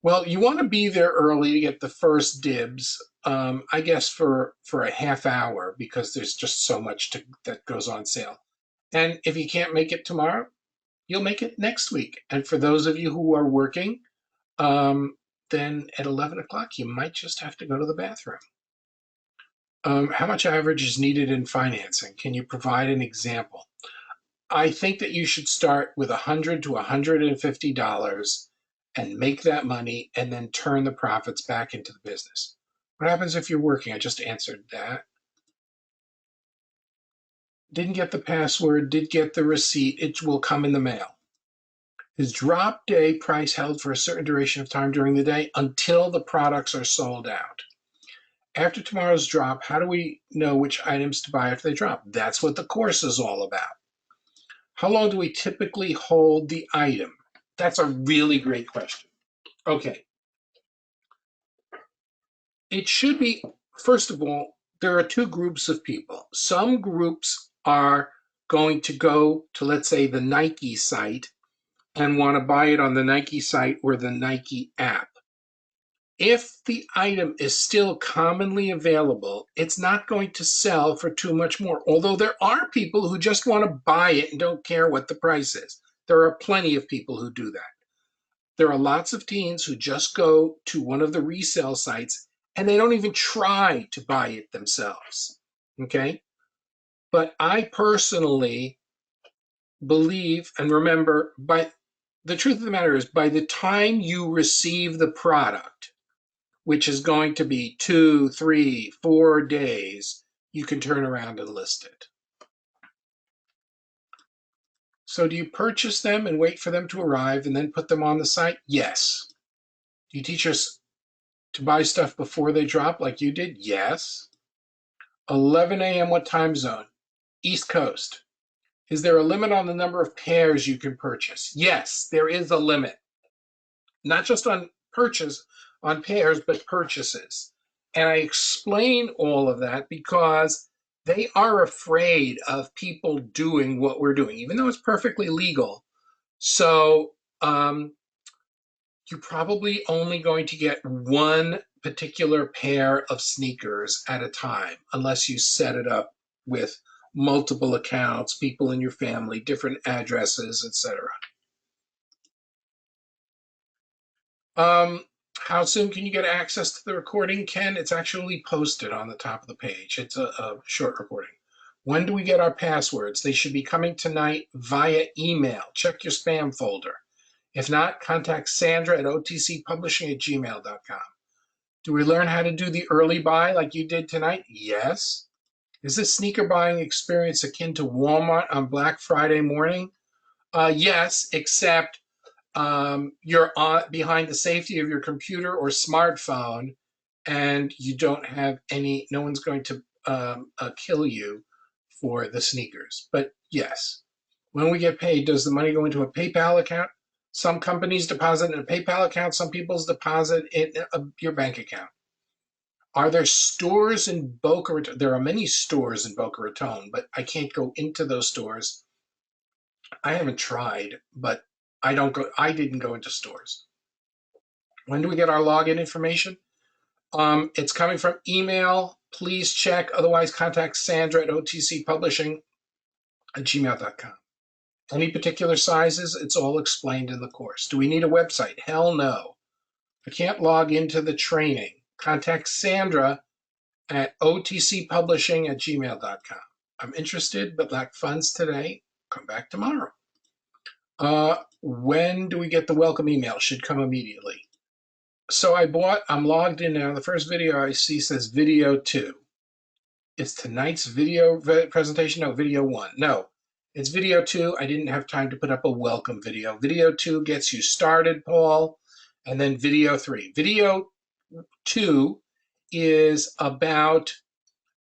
Well, you want to be there early to get the first dibs. I guess for a half hour, because there's just so much that goes on sale. And if you can't make it tomorrow, you'll make it next week. And for those of you who are working, then at 11 o'clock, you might just have to go to the bathroom. How much average is needed in financing? Can you provide an example? I think that you should start with $100 to $150 and make that money and then turn the profits back into the business. What happens if you're working? I just answered that. Didn't get the password, did get the receipt. It will come in the mail. Is drop day price held for a certain duration of time during the day until the products are sold out? After tomorrow's drop, how do we know which items to buy after they drop? That's what the course is all about. How long do we typically hold the item? That's a really great question. Okay. It should be, first of all, there are two groups of people. Some groups are going to go to, let's say, the Nike site and want to buy it on the Nike site or the Nike app. If the item is still commonly available, it's not going to sell for too much more. Although there are people who just want to buy it and don't care what the price is. There are plenty of people who do that. There are lots of teens who just go to one of the resale sites and they don't even try to buy it themselves. Okay? But I personally believe, and remember, but the truth of the matter is, by the time you receive the product, which is going to be 2, 3, 4 days, you can turn around and list it. So do you purchase them and wait for them to arrive and then put them on the site? Yes. Do you teach us to buy stuff before they drop like you did? Yes. 11 a.m. what time zone? East Coast. Is there a limit on the number of pairs you can purchase? Yes, there is a limit. Not just on pairs, but purchases. And I explain all of that because they are afraid of people doing what we're doing, even though it's perfectly legal. So you're probably only going to get one particular pair of sneakers at a time, unless you set it up with multiple accounts, people in your family, different addresses, etc. How soon can you get access to the recording, Ken? It's actually posted on the top of the page. It's a short recording. When do we get our passwords? They should be coming tonight via email. Check your spam folder. If not, contact Sandra at otcpublishing@gmail.com. Do we learn how to do the early buy like you did tonight? Yes. Is this sneaker buying experience akin to Walmart on Black Friday morning? Yes, except you're behind the safety of your computer or smartphone, and you don't have any, no one's going to kill you for the sneakers. But yes, when we get paid, does the money go into a PayPal account? Some companies deposit in a PayPal account, some people's deposit in your bank account. Are there stores in Boca Raton? There are many stores in Boca Raton, but I can't go into those stores. I haven't tried, but I didn't go into stores. When do we get our login information? It's coming from email. Please check. Otherwise, contact Sandra at otcpublishing@gmail.com. Any particular sizes? It's all explained in the course. Do we need a website? Hell no. I can't log into the training. Contact Sandra at otcpublishing@gmail.com. I'm interested but lack funds today. Come back tomorrow. When do we get the welcome email? Should come immediately. So I'm logged in now. The first video I see says video 2. Is tonight's video presentation? No, video 1. No, it's video 2. I didn't have time to put up a welcome video. Video 2 gets you started, Paul, and then video 3. Video 2 is about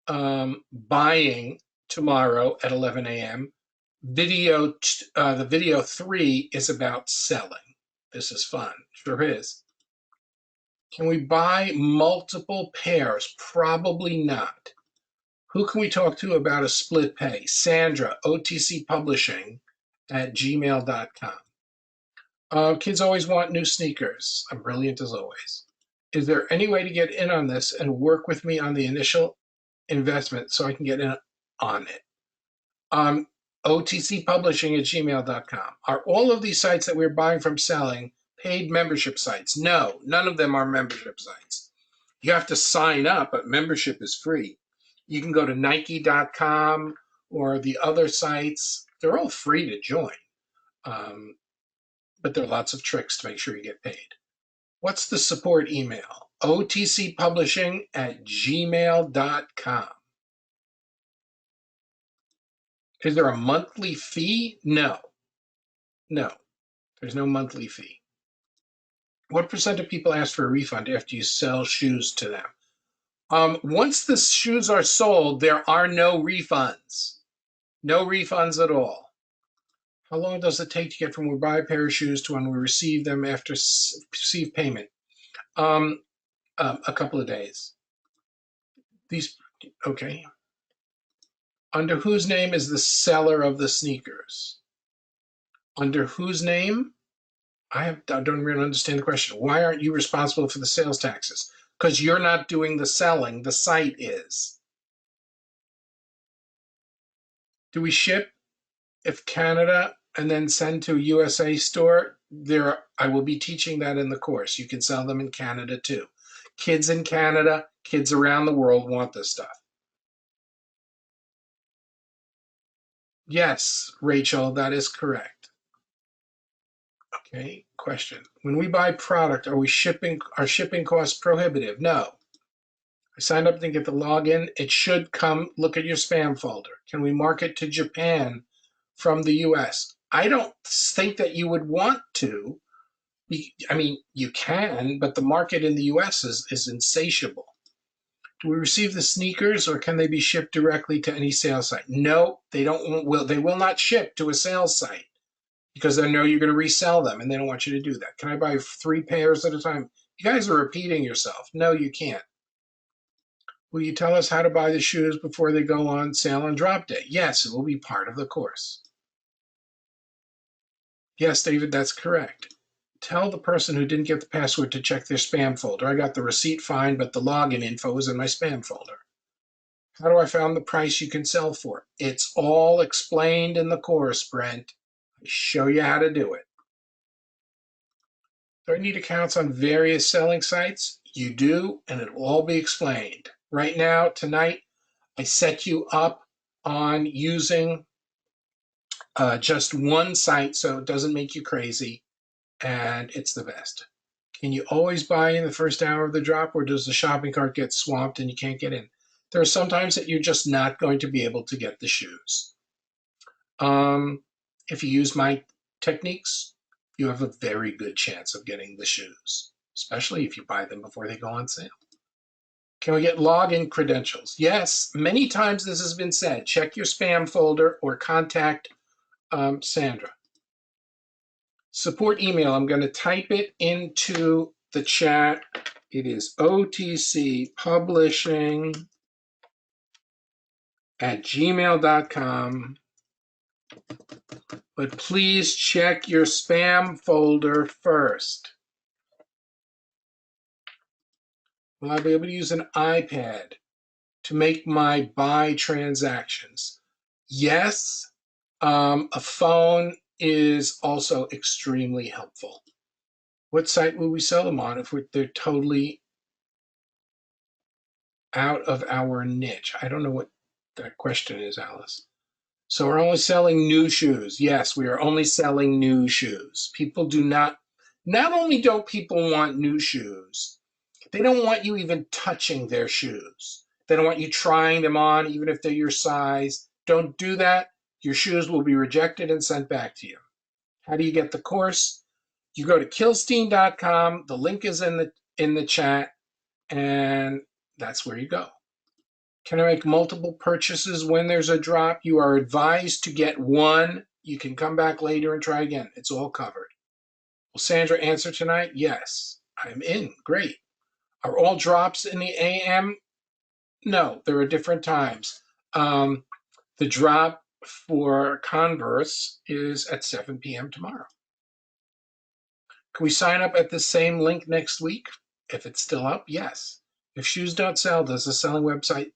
buying tomorrow at 11 a.m. The video 3 is about selling. This is fun. Sure is. Can we buy multiple pairs? Probably not. Who can we talk to about a split pay? Sandra, otcpublishing@gmail.com. Kids always want new sneakers. I'm brilliant as always. Is there any way to get in on this and work with me on the initial investment so I can get in on it? otcpublishing@gmail.com. Are all of these sites that we're buying from selling paid membership sites? No, none of them are membership sites. You have to sign up, but membership is free. You can go to Nike.com or the other sites. They're all free to join. But there are lots of tricks to make sure you get paid. What's the support email? otcpublishing@gmail.com. Is there a monthly fee? No. No, there's no monthly fee. What percent of people ask for a refund after you sell shoes to them? Once the shoes are sold, there are no refunds. No refunds at all. How long does it take to get from we buy a pair of shoes to when we receive them after receive payment? A couple of days. Okay. Under whose name is the seller of the sneakers? Under whose name? I don't really understand the question. Why aren't you responsible for the sales taxes? Because you're not doing the selling. The site is. Do we ship if Canada and then send to a USA store? I will be teaching that in the course. You can sell them in Canada too. Kids in Canada, kids around the world want this stuff. Yes, Rachel, that is correct. Okay, question. When we buy product, are shipping costs prohibitive? No. I signed up to get the login. It should come. Look at your spam folder. Can we market to Japan from the US? I don't think that you would want to. I mean, you can, but the market in the US is insatiable. Do we receive the sneakers or can they be shipped directly to any sales site? No, they will not ship to a sales site because they know you're going to resell them and they don't want you to do that. Can I buy 3 pairs at a time? You guys are repeating yourself. No, you can't. Will you tell us how to buy the shoes before they go on sale on drop day? Yes, it will be part of the course. Yes, David, that's correct. Tell the person who didn't get the password to check their spam folder. I got the receipt fine, but the login info is in my spam folder. How do I find the price you can sell for? It's all explained in the course, Brent. I show you how to do it. Do I need accounts on various selling sites? You do, and it will all be explained. Right now, tonight, I set you up on using just one site so it doesn't make you crazy, and it's the best. Can you always buy in the first hour of the drop, or does the shopping cart get swamped and you can't get in? There are some times that you're just not going to be able to get the shoes. If you use my techniques, you have a very good chance of getting the shoes, especially if you buy them before they go on sale. Can we get login credentials? Yes, many times this has been said. Check your spam folder or contact Sandra. Support email, I'm going to type it into the chat. It is otcpublishing@gmail.com. But please check your spam folder first. Will I be able to use an iPad to make my buy transactions? Yes. A phone is also extremely helpful. What site will we sell them on if they're totally out of our niche? I don't know what that question is, Alice. So we're only selling new shoes. Yes, we are only selling new shoes. People do not only don't people want new shoes, they don't want you even touching their shoes. They don't want you trying them on, even if they're your size. Don't do that. Your shoes will be rejected and sent back to you. How do you get the course? You go to Kilstein.com. The link is in the chat, and that's where you go. Can I make multiple purchases when there's a drop? You are advised to get one. You can come back later and try again. It's all covered. Will Sandra answer tonight? Yes. I'm in. Great. Are all drops in the AM? No, there are different times. The drop for Converse is at 7 p.m. tomorrow. Can we sign up at the same link next week? If it's still up, yes. If shoes don't sell, does the selling website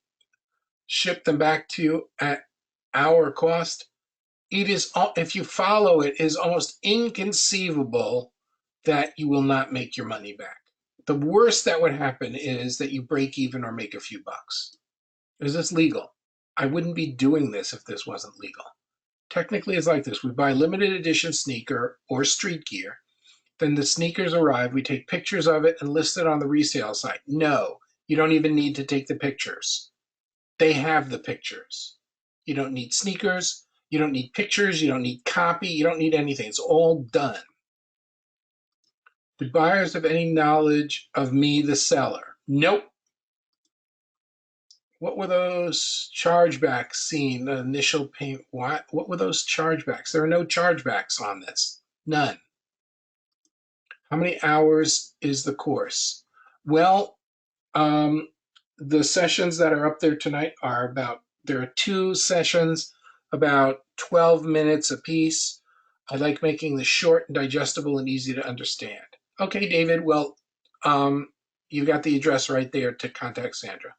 ship them back to you at our cost? It is, if you follow it, is almost inconceivable that you will not make your money back. The worst that would happen is that you break even or make a few bucks. Is this legal? I wouldn't be doing this if this wasn't legal. Technically, it's like this. We buy limited edition sneaker or street gear. Then the sneakers arrive. We take pictures of it and list it on the resale site. No, you don't even need to take the pictures. They have the pictures. You don't need sneakers. You don't need pictures. You don't need copy. You don't need anything. It's all done. Do buyers have any knowledge of me, the seller? Nope. What were those chargebacks seen? The initial payment. What were those chargebacks? There are no chargebacks on this. None. How many hours is the course? Well, the sessions that are up there tonight are there are 2 sessions, about 12 minutes apiece. I like making this short and digestible and easy to understand. Okay, David, well, you got the address right there to contact Sandra.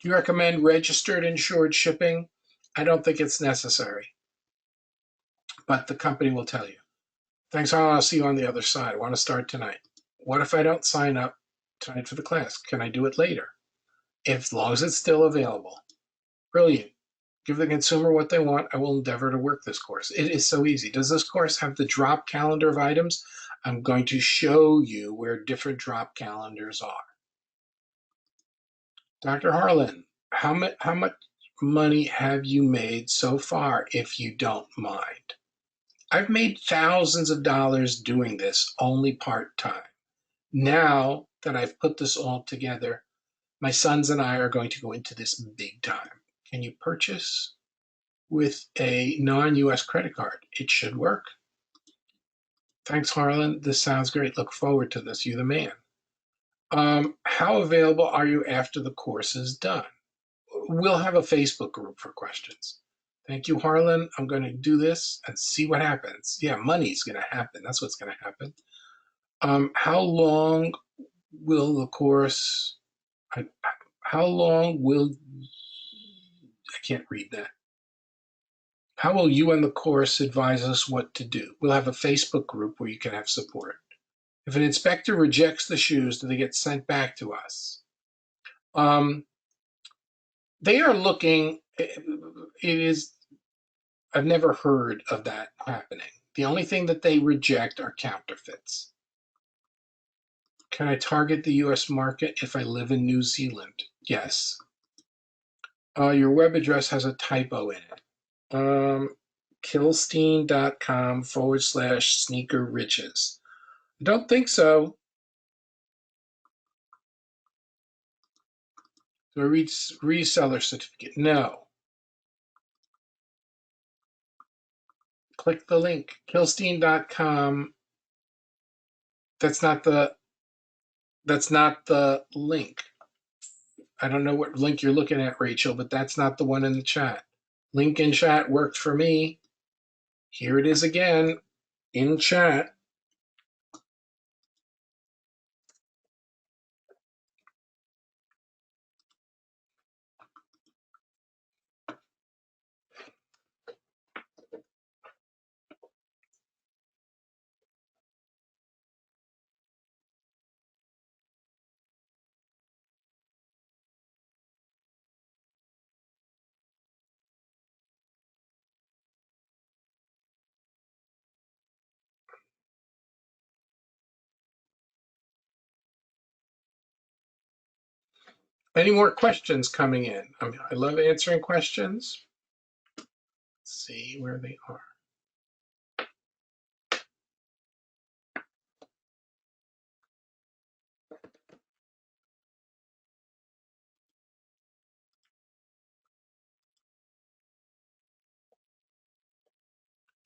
Do you recommend registered insured shipping? I don't think it's necessary, but the company will tell you. Thanks, Harlan. I'll see you on the other side. I want to start tonight. What if I don't sign up tonight for the class? Can I do it later? As long as it's still available. Brilliant. Give the consumer what they want. I will endeavor to work this course. It is so easy. Does this course have the drop calendar of items? I'm going to show you where different drop calendars are. Dr. Harlan, how much money have you made so far, if you don't mind? I've made thousands of dollars doing this only part-time. Now that I've put this all together, my sons and I are going to go into this big time. Can you purchase with a non-US credit card? It should work. Thanks, Harlan. This sounds great. Look forward to this. You're the man. How available are you after the course is done? We'll have a Facebook group for questions. Thank you, Harlan. I'm going to do this and see what happens. Yeah, money's going to happen. That's what's going to happen. How long will the course, how long will, I can't read that. How will you and the course advise us what to do? We'll have a Facebook group where you can have support. If an inspector rejects the shoes, do they get sent back to us? They are looking, I've never heard of that happening. The only thing that they reject are counterfeits. Can I target the US market if I live in New Zealand? Yes. Your web address has a typo in it. Kilstein.com/sneaker riches. I don't think so. The reseller certificate. No. Click the link. Kilstein.com. That's not the link. I don't know what link you're looking at, Rachel, but that's not the one in the chat. Link in chat worked for me. Here it is again in chat. Any more questions coming in? I love answering questions. Let's see where they are.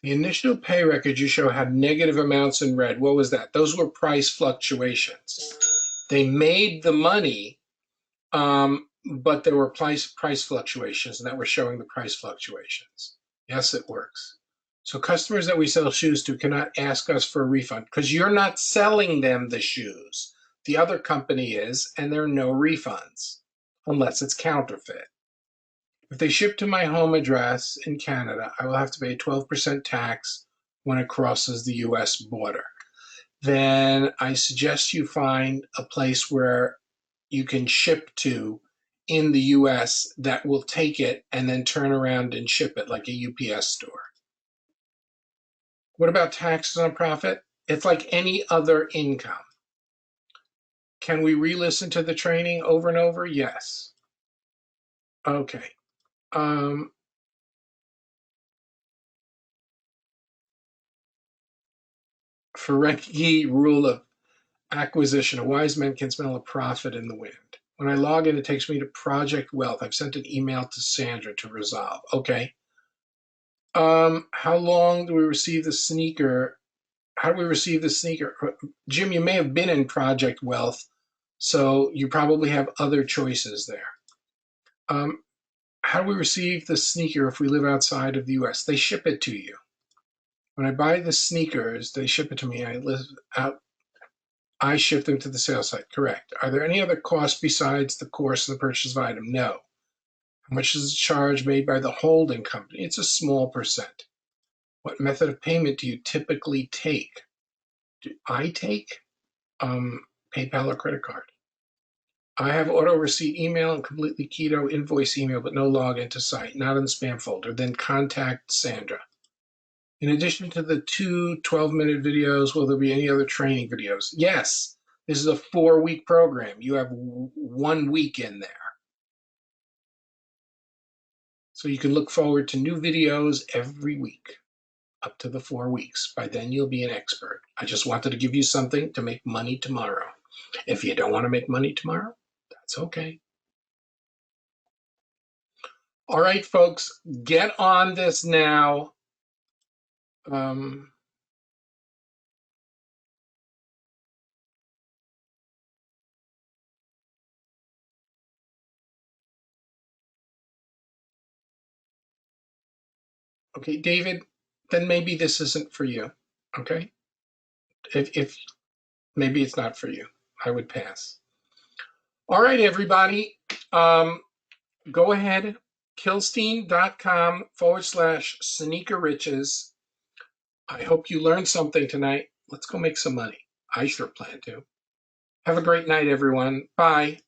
The initial pay record you show had negative amounts in red. What was that? Those were price fluctuations. They made the money, but there were price fluctuations, and that we're showing the price fluctuations. Yes, it works. So customers that we sell shoes to cannot ask us for a refund because you're not selling them the shoes. The other company is, and there are no refunds unless it's counterfeit. If they ship to my home address in Canada, I will have to pay 12% tax when it crosses the US border. Then I suggest you find a place where you can ship to in the US that will take it and then turn around and ship it like a UPS store. What about taxes on profit? It's like any other income. Can we re-listen to the training over and over? Yes. Okay. Ferenczi rule of acquisition. A wise man can smell a profit in the wind. When I log in, it takes me to Project Wealth. I've sent an email to Sandra to resolve. Okay. How long do we receive the sneaker? How do we receive the sneaker? Jim, you may have been in Project Wealth, so you probably have other choices there. How do we receive the sneaker if we live outside of the US? They ship it to you. When I buy the sneakers, they ship it to me. I ship them to the sales site. Correct. Are there any other costs besides the course and the purchase of item? No. How much is the charge made by the holding company? It's a small percent. What method of payment do you typically take? Do I take PayPal or credit card? I have auto receipt email and completely keto invoice email, but no login to site, not in the spam folder. Then contact Sandra. In addition to the 2 12-minute videos, will there be any other training videos? Yes, this is a 4-week program. You have 1 week in there. So you can look forward to new videos every week, up to the 4 weeks. By then, you'll be an expert. I just wanted to give you something to make money tomorrow. If you don't want to make money tomorrow, that's okay. All right, folks, get on this now. Okay, David, then maybe this isn't for you. Okay, if maybe it's not for you, I would pass. All right, everybody, go ahead, Kilstein.com/Sneaker Riches. I hope you learned something tonight. Let's go make some money. I sure plan to. Have a great night, everyone. Bye.